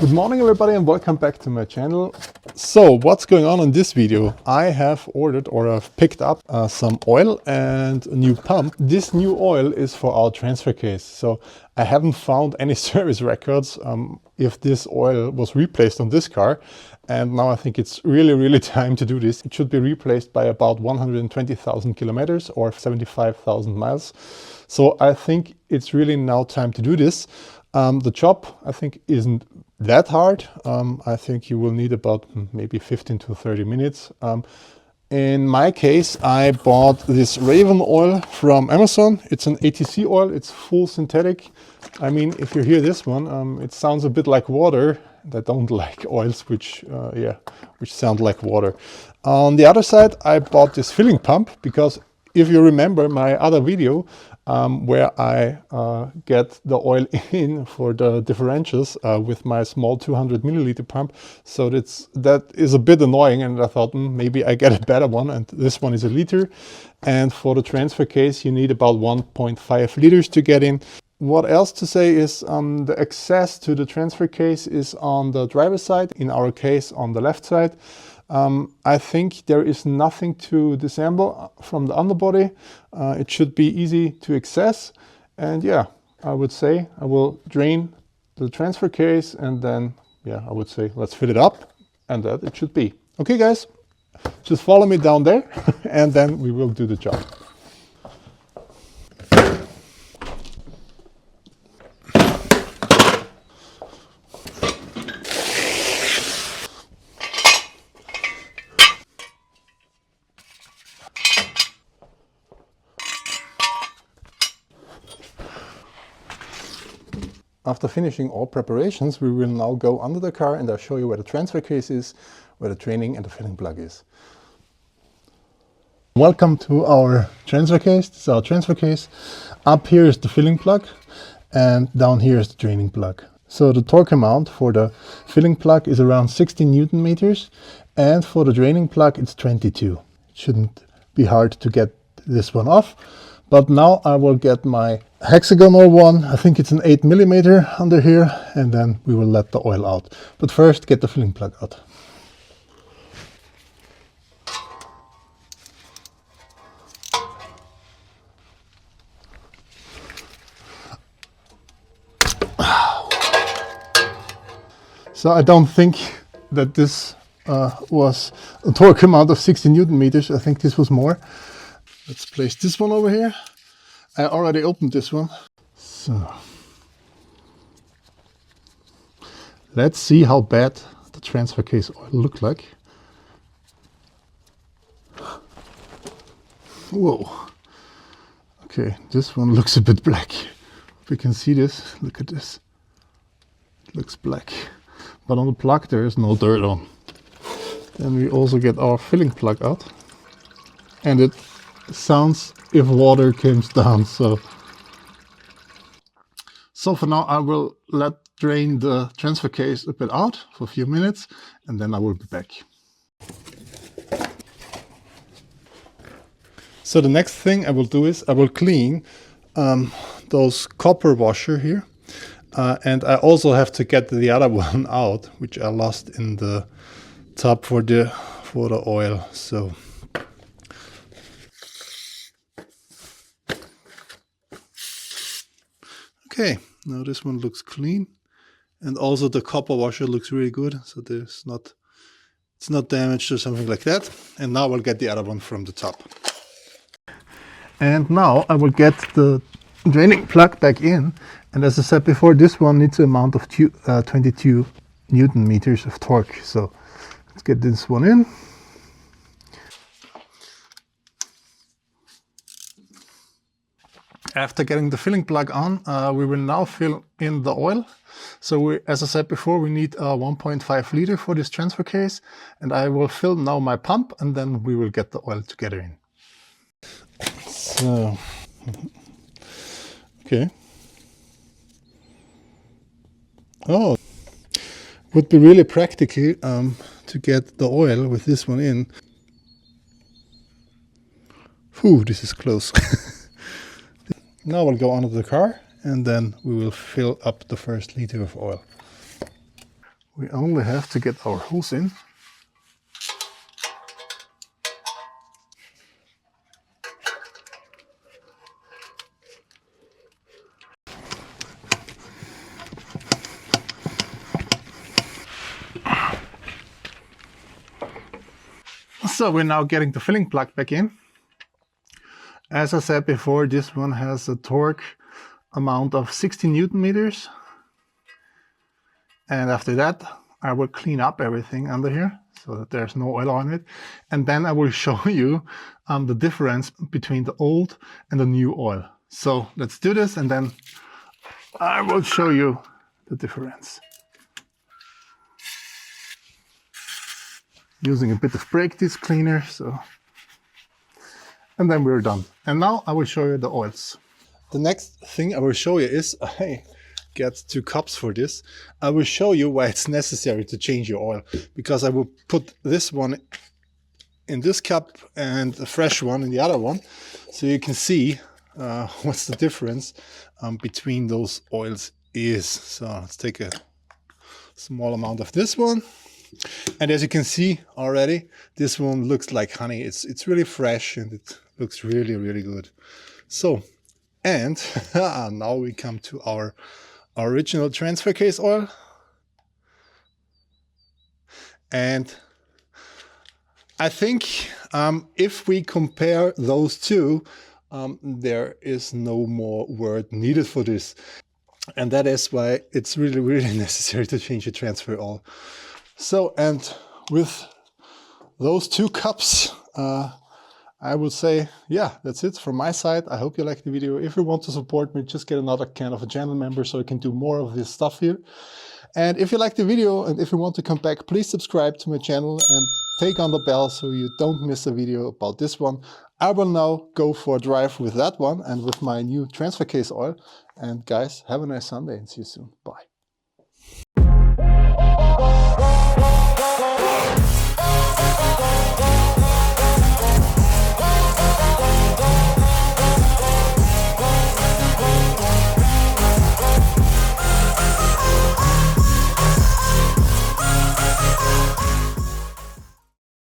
Good morning everybody and welcome back to my channel. So what's going on in this video? I have ordered or I've picked up some oil and a new pump. This new oil is for our transfer case. So I haven't found any service records if this oil was replaced on this car. And now I think it's really time to do this. It should be replaced by about 120,000 kilometers or 75,000 miles. So I think it's really now time to do this. The job I think isn't that hard. I think you will need about maybe 15 to 30 minutes. In my case, I bought this RAVENOL oil from Amazon. It's an ATC oil. It's full synthetic. I mean, if you hear this one, it sounds a bit like water. I don't like oils which sound like water. On the other side, I bought this filling pump because if you remember my other video where I get the oil in for the differentials with my small 200 milliliter pump. So that is a bit annoying, and I thought maybe I get a better one, and this one is a liter. And for the transfer case you need about 1.5 liters to get in. What else to say is the access to the transfer case is on the driver's side, in our case on the left side. I think there is nothing to disassemble from the underbody. It should be easy to access, and yeah, I would say I will drain the transfer case and then I would say let's fill it up, and that it should be. Okay guys, just follow me down there and then we will do the job. After finishing all preparations, we will now go under the car and I'll show you where the transfer case is, where the draining and the filling plug is. Welcome to our transfer case. This is our transfer case. Up here is the filling plug and down here is the draining plug. So the torque amount for the filling plug is around 16 Newton meters, and for the draining plug it's 22. It shouldn't be hard to get this one off. But now I will get my hexagonal one. I think it's an 8 millimeter under here, and then we will let the oil out. But first get the filling plug out. So I don't think that this was a torque amount of 60 Newton meters. I think this was more. Let's place this one over here. I already opened this one. So let's see how bad the transfer case oil looked like. Whoa. Okay, this one looks a bit black. If you can see this, look at this. It looks black. But on the plug there is no dirt on. Then we also get our filling plug out. And it sounds if water comes down. So for now I will drain the transfer case a bit out for a few minutes, and then I will be back. So the next thing I will do is I will clean those copper washer here, and I also have to get the other one out, which I lost in the tub for the oil. So okay, now this one looks clean, and also the copper washer looks really good, so it's not damaged or something like that. And now I'll get the other one from the top. And now I will get the draining plug back in, and as I said before, this one needs an amount of 22 Newton meters of torque. So let's get this one in. After getting the filling plug on, we will now fill in the oil. So as I said before, we need 1.5 liter for this transfer case, and I will fill now my pump, and then we will get the oil together in. So, okay. Oh, would be really practical to get the oil with this one in. Whew, this is close. Now we'll go under the car and then we will fill up the first liter of oil. We only have to get our hose in. So we're now getting the filling plug back in. As I said before, this one has a torque amount of 60 Newton meters. And after that, I will clean up everything under here so that there's no oil on it. And then I will show you the difference between the old and the new oil. So let's do this, and then I will show you the difference. Using a bit of brake disc cleaner, and then we're done. And now I will show you the oils. The next thing I will show you is, I get 2 cups for this. I will show you why it's necessary to change your oil, because I will put this one in this cup and the fresh one in the other one, so you can see what's the difference between those oils is. So let's take a small amount of this one. And as you can see already, this one looks like honey. It's really fresh and it looks really, really good. So, and now we come to our original transfer case oil. And I think if we compare those two, there is no more word needed for this. And that is why it's really, really necessary to change the transfer oil. So, and with those 2 cups, I would say, yeah, that's it from my side. I hope you liked the video. If you want to support me, just get another kind of a channel member so I can do more of this stuff here. And if you like the video and if you want to come back, please subscribe to my channel and take on the bell so you don't miss a video about this one. I will now go for a drive with that one and with my new transfer case oil. And guys, have a nice Sunday and see you soon. Bye.